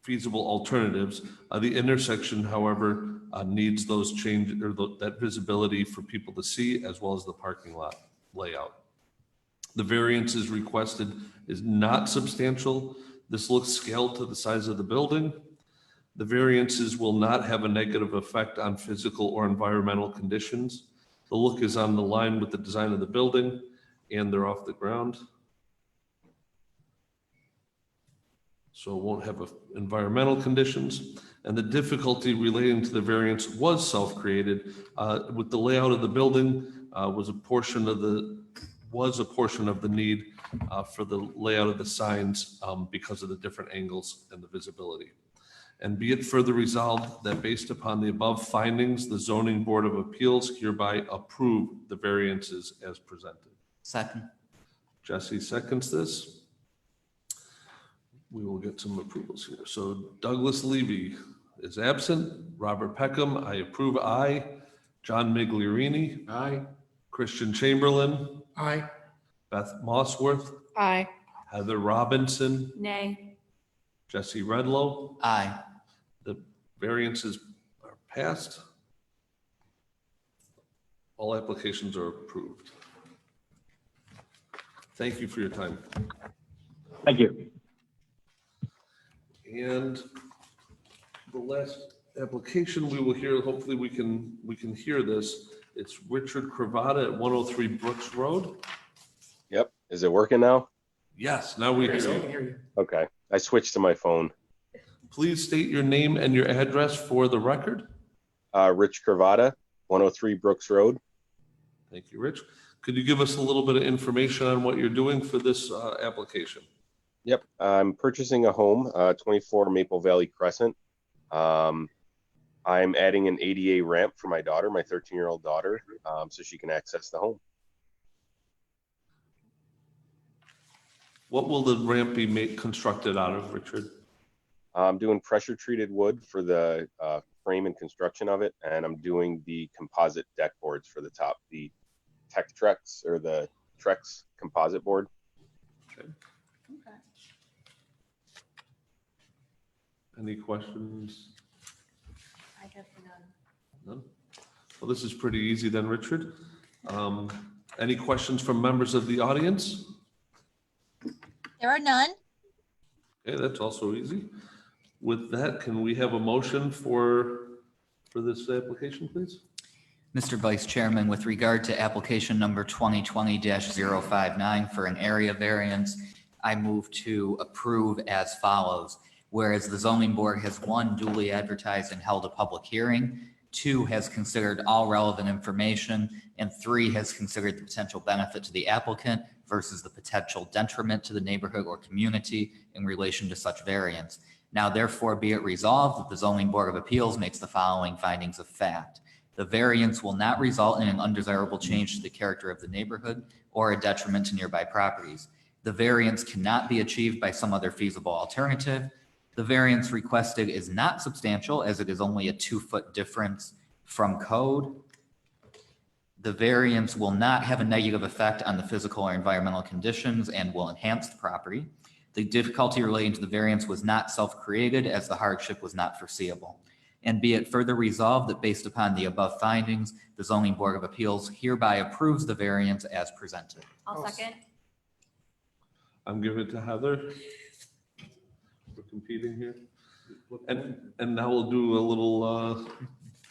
feasible alternatives. The intersection, however, needs those change or that visibility for people to see, as well as the parking lot layout. The variances requested is not substantial. This looks scaled to the size of the building. The variances will not have a negative effect on physical or environmental conditions. The look is on the line with the design of the building, and they're off the ground. So it won't have environmental conditions. And the difficulty relating to the variance was self-created. With the layout of the building was a portion of the need for the layout of the signs because of the different angles and the visibility. And be it further resolved that based upon the above findings, the Zoning Board of Appeals hereby approve the variances as presented.
Second.
Jesse seconds this. We will get some approvals here. So Douglas Levy is absent. Robert Peckham, I approve, aye. John Migliorini.
Aye.
Christian Chamberlain.
Aye.
Beth Mossworth.
Aye.
Heather Robinson.
Nay.
Jesse Redlow.
Aye.
The variances are passed. All applications are approved. Thank you for your time.
Thank you.
And the last application we will hear, hopefully we can hear this. It's Richard Cravata at 103 Brooks Road.
Yep. Is it working now?
Yes, now we
Yes, I
hear
can
you.
hear you.
Okay. I switched to my phone.
Please state your name and your address for the record.
Rich Cravata, 103 Brooks Road.
Thank you, Rich. Could you give us a little bit of information on what you're doing for this application?
Yep. I'm purchasing a home, 24 Maple Valley Crescent. I'm adding an ADA ramp for my daughter, my 13-year-old daughter, so she can access the home.
What will the ramp be constructed out of, Richard?
I'm doing pressure treated wood for the frame and construction of it, and I'm doing the composite deck boards for the top, the Tech Trex or the Trex composite board.
Okay. Any questions?
I have none.
None? Well, this is pretty easy then, Richard. Any questions from members of the audience?
There are none.
Okay, that's also easy. With that, can we have a motion for this application, please?
Mr. Vice Chairman, with regard to application number 2020-059 for an area variance, I move to approve as follows. Whereas the zoning board has 1, duly advertised and held a public hearing, 2, has considered all relevant information, and 3, has considered the potential benefit to the applicant versus the potential detriment to the neighborhood or community in relation to such variance. Now therefore be it resolved that the Zoning Board of Appeals makes the following findings of fact. The variance will not result in an undesirable change to the character of the neighborhood or a detriment to nearby properties. The variance cannot be achieved by some other feasible alternative. The variance requested is not substantial as it is only a 2-foot difference from code. The variance will not have a negative effect on the physical or environmental conditions and will enhance the property. The difficulty relating to the variance was not self-created as the hardship was not foreseeable. And be it further resolved that based upon the above findings, the Zoning Board of Appeals hereby approves the variance as presented.
I'll second.
I'm giving it to Heather. We're competing here. And now we'll do a little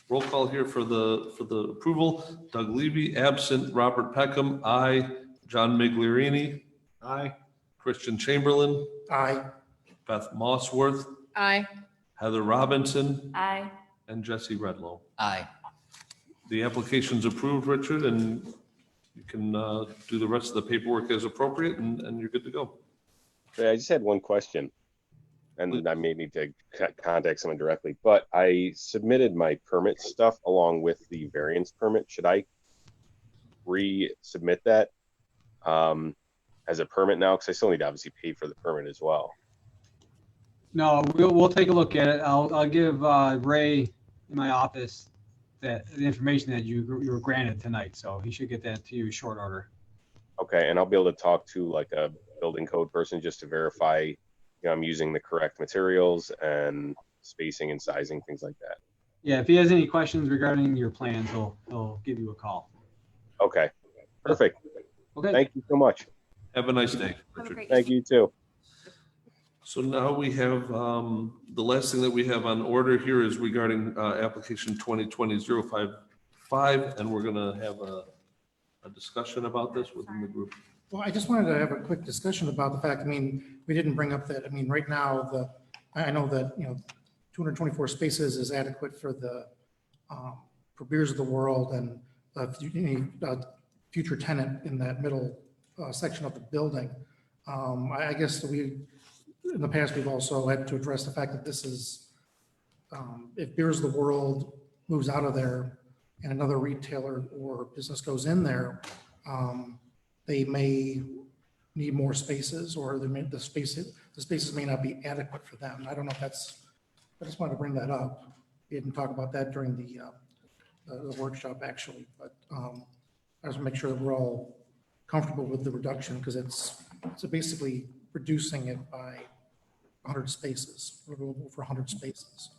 roll call here for the approval. Doug Levy, absent. Robert Peckham, aye. John Migliorini,
Aye.
Christian Chamberlain,
Aye.
Beth Mossworth,
Aye.
Heather Robinson,
Aye.
and Jesse Redlow.
Aye.
The application's approved, Richard, and you can do the rest of the paperwork as appropriate, and you're good to go.
Yeah, I just had one question, and I may need to contact someone directly, but I submitted my permit stuff along with the variance permit. Should I resubmit that as a permit now? Because I still need to obviously pay for the permit as well.
No, we'll take a look at it. I'll give Ray in my office the information that you were granted tonight, so he should get that to you in short order.
Okay, and I'll be able to talk to like a building code person just to verify, you know, I'm using the correct materials and spacing and sizing, things like that.
Yeah, if he has any questions regarding your plans, he'll give you a call.
Okay, perfect.
Okay.
Thank you so much.
Have a nice day, Richard.
Thank you too.
So now we have, the last thing that we have on order here is regarding application 2020-055, and we're gonna have a discussion about this within the group.
Well, I just wanted to have a quick discussion about the fact, I mean, we didn't bring up that, I mean, right now, I know that, 224 spaces is adequate for for Beers of the World and any future tenant in that middle section of the building. I guess in the past, we've also had to address the fact that this is, if Beers of the World moves out of there and another retailer or business goes in there, they may need more spaces, or the spaces may not be adequate for them. I don't know if that's, I just wanted to bring that up. We didn't talk about that during the workshop actually, but I just want to make sure that we're all comfortable with the reduction, because it's basically reducing it by 100 spaces, a little over 100 spaces.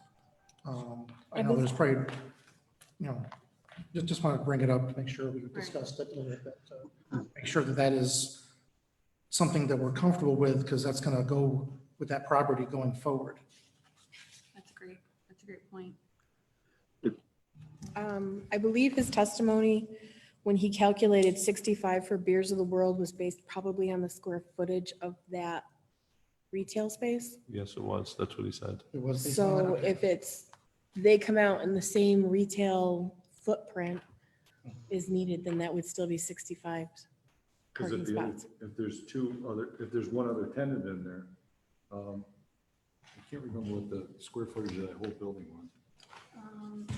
I know there's probably, just wanted to bring it up to make sure we discussed it a little bit, make sure that is something that we're comfortable with, because that's going to go with that property going forward.
That's great. That's a great point.
I believe his testimony, when he calculated 65 for Beers of the World, was based probably on the square footage of that retail space.
Yes, it was. That's what he said.
It was.
So if they come out in the same retail footprint is needed, then that would still be 65 parking spots.
If there's one other tenant in there, I can't remember what the square footage of that whole building was.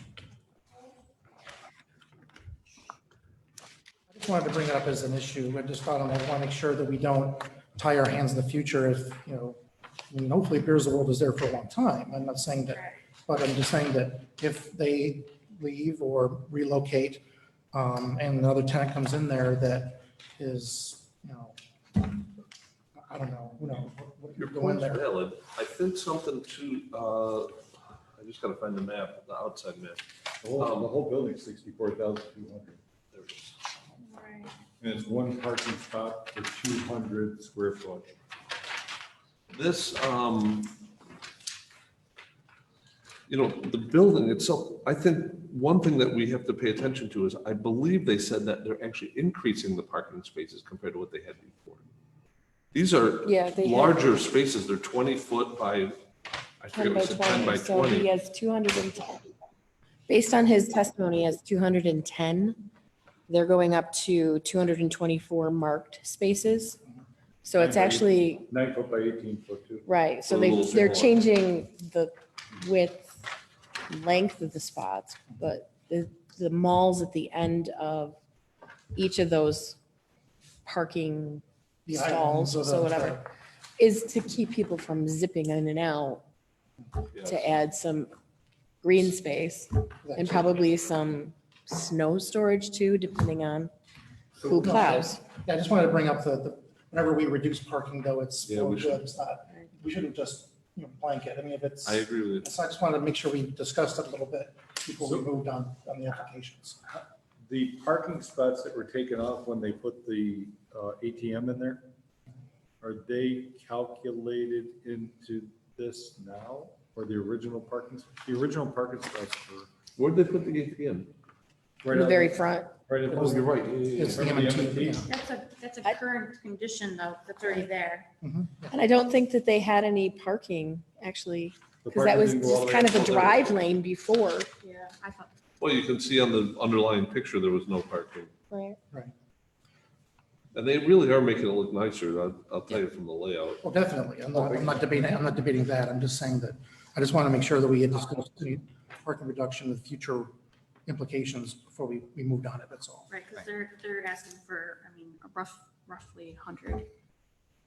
I just wanted to bring it up as an issue. I just thought I want to make sure that we don't tie our hands in the future if, hopefully Beers of the World is there for a long time. I'm not saying that, but I'm just saying that if they leave or relocate and another tenant comes in there that is, I don't know, what
Your
you're going
point's
there.
valid. I think something to, I just gotta find the map, the outside map.
The whole building's 64,200.
There it is.
And it's one parking spot for 200 square foot.
This, the building itself, I think one thing that we have to pay attention to is, I believe they said that they're actually increasing the parking spaces compared to what they had before. These are larger spaces. They're 20 foot by, I
10
forget
by
what it said,
20.
10 by
So
20.
he has 210. Based on his testimony, he has 210. They're going up to 224 marked spaces. So it's actually
9 foot by 18 foot too.
right. So
A little
they're
smaller.
changing the width, length of the spots, but the malls at the end of each of those parking
The
stalls,
islands or
so
the-
whatever, is to keep people from zipping in and out,
Yes.
to add some green space and probably some snow storage too, depending on who plows.
Yeah, I just wanted to bring up whenever we reduce parking though, it's
Yeah,
for
we
good.
should.
It's not, we shouldn't just, blanket. I mean, if it's.
I agree with you.
So I just wanted to make sure we discussed it a little bit before we moved on the applications.
The parking spots that were taken off when they put the ATM in there, are they calculated into this now or the original parking? The original parking spots were.
Where'd they put the ATM?
Right
In the
out
very
there.
front.
Right. at
Oh,
the-
you're right.
It's the
Remember the
M&T,
M&T?
yeah.
That's a current condition though, that's already there.
Mhm.
And I don't think that they had any parking actually,
The
because that
parking
was
didn't go all
just
the way
kind
up
of a
to the-
drive lane before.
Yeah, I thought.
Well, you can see on the underlying picture, there was no parking.
Right.
And they really are making it look nicer. I'll tell you from the layout.
Well, definitely. I'm not debating that. I'm just saying that I just want to make sure that we had discussed the parking reduction with future implications before we moved on it. That's all.
Right, because they're asking for, I mean, roughly 100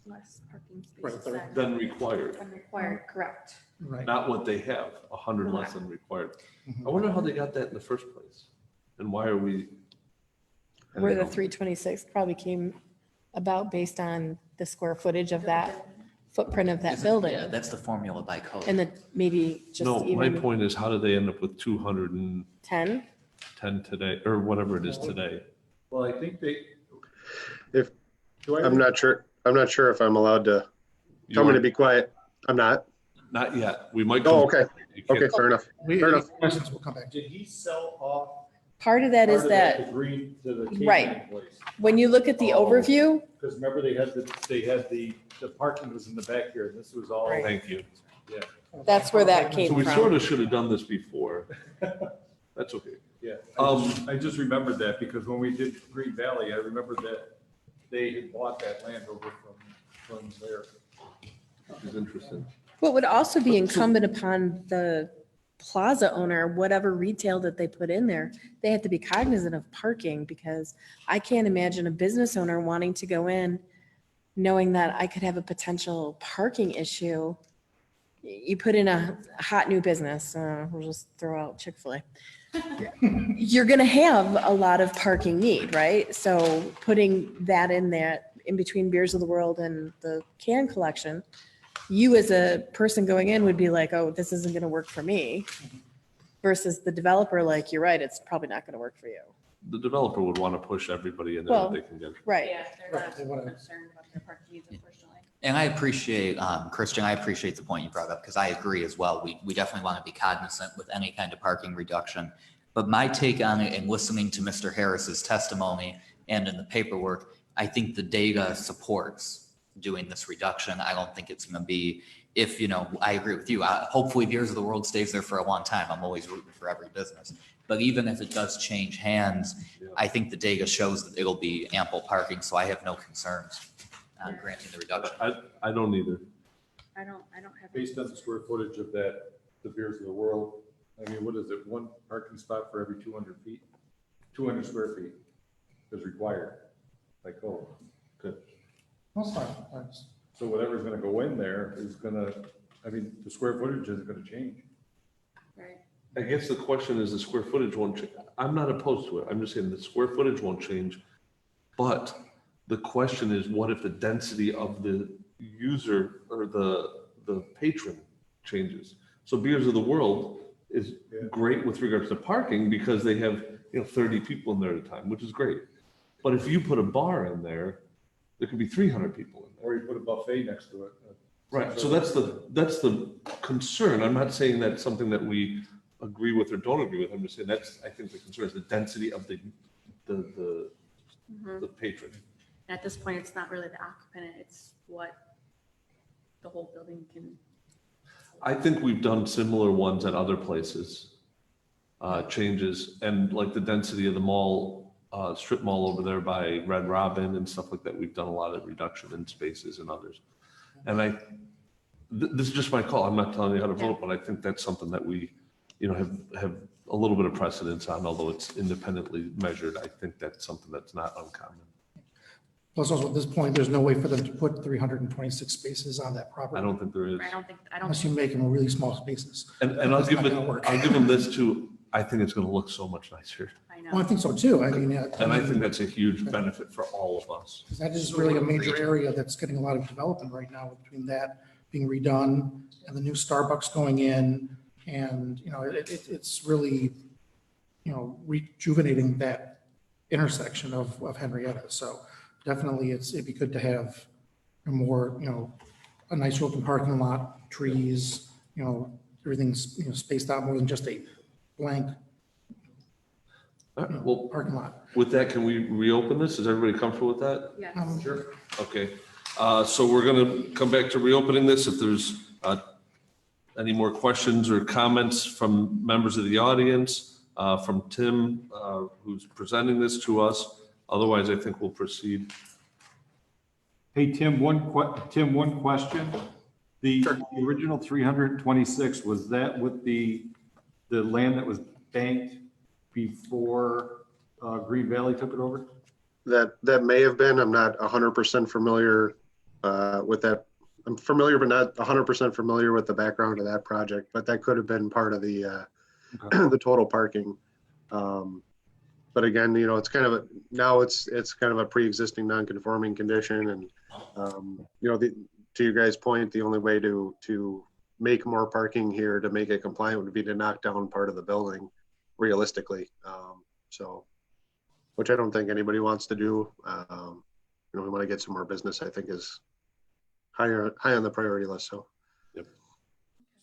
less parking
Right,
spaces
Then required,
than required, correct.
Right.
not what they have, 100 less than required. I wonder how they got that in the first place. And why are we?
Where the 326 probably came about based on the square footage of that footprint of that building.
Yeah, that's the formula by code.
And then maybe just
No, my
even
point is, how did they end up with 210
10?
today, or whatever it is today?
Well, I think they.
If-
Do I?
I'm not sure if I'm allowed to, tell me to be quiet. I'm not.
Not yet. We might.
Oh,
come-
okay.
You can't-
Okay, fair enough.
We,
Fair enough.
questions will come back.
Did he sell off?
Part of that is that
Agreed to the catering
Right.
place?
when you look at the
Oh.
overview,
Because remember they had the parking was in the back here and this was all.
Right.
Thank you.
Yeah,
that's where that came
So we
from.
sort of should have done this before. That's okay.
yeah.
Um,
I just remembered that because when we did Green Valley, I remembered that they had bought that land over from there.
Which is interesting.
What would also be incumbent upon the plaza owner, whatever retail that they put in there, they have to be cognizant of parking because I can't imagine a business owner wanting to go in knowing that I could have a potential parking issue. You put in a hot new business, we'll just throw out Chick-fil-A. You're gonna have a lot of parking need, right? So putting that in there, in between Beers of the World and the can collection, you as a person going in would be like, oh, this isn't gonna work for me. Versus the developer, like, you're right, it's probably not gonna work for you.
The developer would want to push everybody in there
Well,
that they can get.
Right.
Yeah, they're
Right,
not
they wanna-
concerned about their parking needs, unfortunately.
And I appreciate, Christian, I appreciate the point you brought up because I agree as well. We definitely want to be cognizant with any kind of parking reduction. But my take on it and listening to Mr. Harris's testimony and in the paperwork, I think the data supports doing this reduction. I don't think it's going to be, if, I agree with you. Hopefully Beers of the World stays there for a long time. I'm always rooting for every business. But even if it does change hands, I think the data shows that it'll be ample parking. So I have no concerns on granting the reduction.
I don't either.
I don't have.
Based on the square footage of that, the Beers of the World, I mean, what is it? One parking spot for every 200 feet? 200 square feet is required by code.
Good.
That's fine. Thanks.
So whatever's gonna go in there is gonna, I mean, the square footage isn't gonna change.
Right.
I guess the question is the square footage won't change. I'm not opposed to it. I'm just saying the square footage won't change. But the question is, what if the density of the user or the patron changes? So Beers of the World is great with regards to parking because they have 30 people in there at a time, which is great. But if you put a bar in there, there could be 300 people in there.
Or you put a buffet next to it.
Right. So that's the concern. I'm not saying that's something that we agree with or don't agree with. I'm just saying I think the concern is the density of the patron.
At this point, it's not really the occupant, it's what the whole building can.
I think we've done similar ones at other places, changes, and like the density of the mall, strip mall over there by Red Robin and stuff like that. We've done a lot of reduction in spaces and others. And this is just my call. I'm not telling you how to vote, but I think that's something that we, have a little bit of precedence on, although it's independently measured. I think that's something that's not uncommon.
Plus also at this point, there's no way for them to put 326 spaces on that property.
I don't think there is.
I don't think.
Unless you make them really small spaces.
And I'll
That's
give
not
it,
gonna work.
I'll give them this too. I think it's going to look so much nicer.
I
Well, I think so too. I mean,
And I think that's a huge benefit for all of us.
that is really a major area that's getting a lot of development right now between that being redone and the new Starbucks going in. And, it's really, rejuvenating that intersection of Henrietta. So definitely it'd be good to have a more, a nice open parking lot, trees, everything's, spaced out more than just a blank
Well,
parking lot.
with that, can we reopen this? Is everybody comfortable with that?
Yes.
Sure.
Okay, so we're gonna come back to reopening this. If there's any more questions or comments from members of the audience, from Tim, who's presenting this to us. Otherwise, I think we'll proceed.
Hey, Tim, one question. The original 326, was that with the land that was banked before Green Valley took it over?
That may have been. I'm not 100% familiar with that. I'm familiar, but not 100% familiar with the background of that project, but that could have been part of the the total parking. But again, it's kind of it's kind of a pre-existing non-conforming condition, and to your guys' point, the only way to make more parking here to make it compliant would be to knock down part of the building, realistically. So, which I don't think anybody wants to do. We want to get some more business, I think, is high on the priority list. So.
Yep.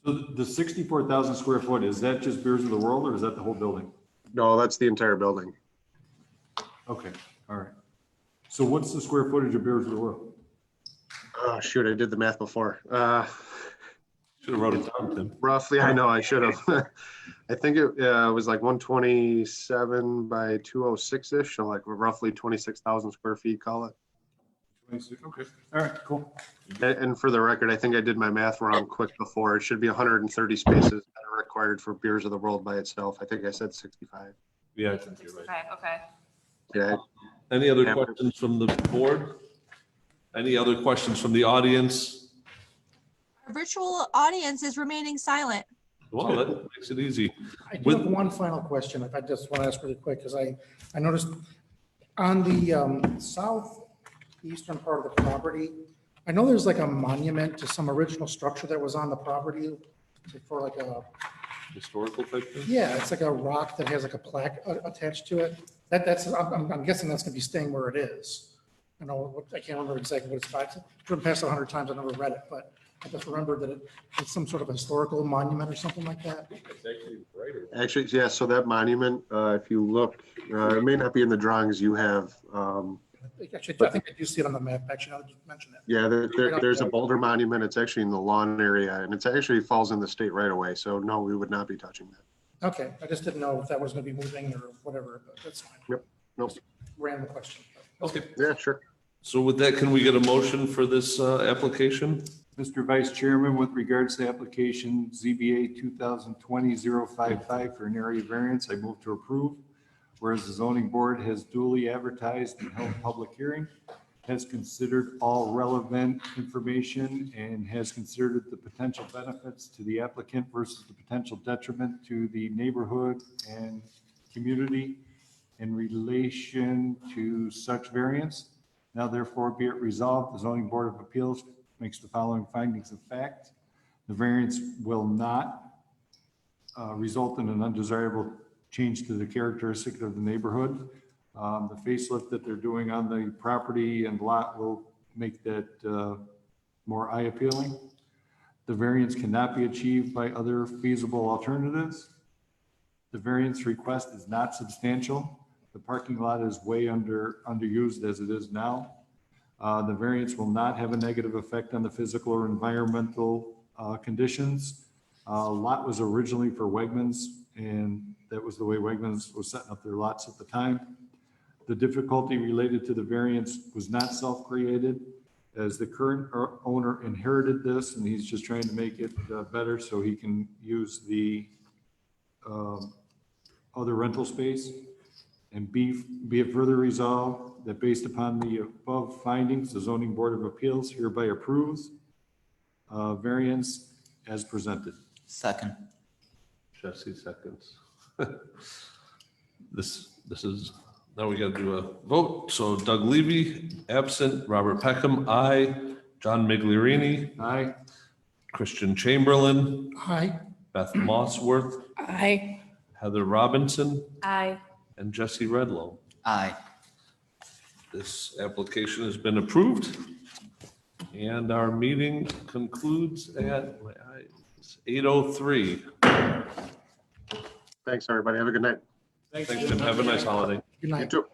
So the 64,000 square foot, is that just Beers of the World, or is that the whole building?
No, that's the entire building.
Okay, all right. So what's the square footage of Beers of the World?
Oh, shoot, I did the math before.
Should have wrote it down, Tim.
Roughly, I know I should have. I think it was like 127 by 206-ish, so like roughly 26,000 square feet, call it.
26, okay, all right, cool.
And for the record, I think I did my math wrong quick before. It should be 130 spaces that are required for Beers of the World by itself. I think I said 65.
Yeah, I think you're right.
Okay.
Yeah.
Any other questions from the board? Any other questions from the audience?
Our virtual audience is remaining silent.
Well, that makes it easy.
I do have one final question, if I just want to ask really quick, because I noticed on the southeastern part of the property, I know there's like a monument to some original structure that was on the property for like a
Historical type thing?
Yeah, it's like a rock that has like a plaque attached to it. I'm guessing that's gonna be staying where it is. I can't remember exactly what it's about. It's been passed 100 times. I've never read it, but I just remembered that it's some sort of historical monument or something like that.
It's actually brighter.
Actually, yeah, so that monument, if you look, it may not be in the drawings you have.
Actually, I think I do see it on the map, actually, now that you mentioned it.
Yeah, there's a boulder monument. It's actually in the lawn area, and it actually falls in the state right away. So no, we would not be touching that.
Okay, I just didn't know if that was gonna be moving or whatever, but that's fine.
Yep, nope.
Just random question.
Okay.
Yeah, sure.
So with that, can we get a motion for this application?
Mr. Vice Chairman, with regards to application ZBA 2020-055 for an area variance, I move to approve. Whereas the zoning board has duly advertised and held a public hearing, has considered all relevant information, and has considered the potential benefits to the applicant versus the potential detriment to the neighborhood and community in relation to such variance. Now therefore be it resolved, the zoning board of appeals makes the following findings of fact. The variance will not result in an undesirable change to the characteristic of the neighborhood. The facelift that they're doing on the property and lot will make that more eye appealing. The variance cannot be achieved by other feasible alternatives. The variance request is not substantial. The parking lot is way underused as it is now. The variance will not have a negative effect on the physical or environmental conditions. Lot was originally for Wegmans, and that was the way Wegmans was setting up their lots at the time. The difficulty related to the variance was not self-created, as the current owner inherited this, and he's just trying to make it better so he can use the other rental space. And be it further resolved that based upon the above findings, the zoning board of appeals hereby approves variance as presented.
Second.
Jesse seconds. This is, now we gotta do a vote. So Doug Levy, absent. Robert Peckham, aye. John Migliorini,
Aye.
Christian Chamberlain,
Aye.
Beth Mossworth,
Aye.
Heather Robinson,
Aye.
and Jesse Redlow.
Aye.
This application has been approved. And our meeting concludes at 8:03.
Thanks, everybody. Have a good night.
Thanks, Tim. Have a nice holiday.
Good
You
night.
too.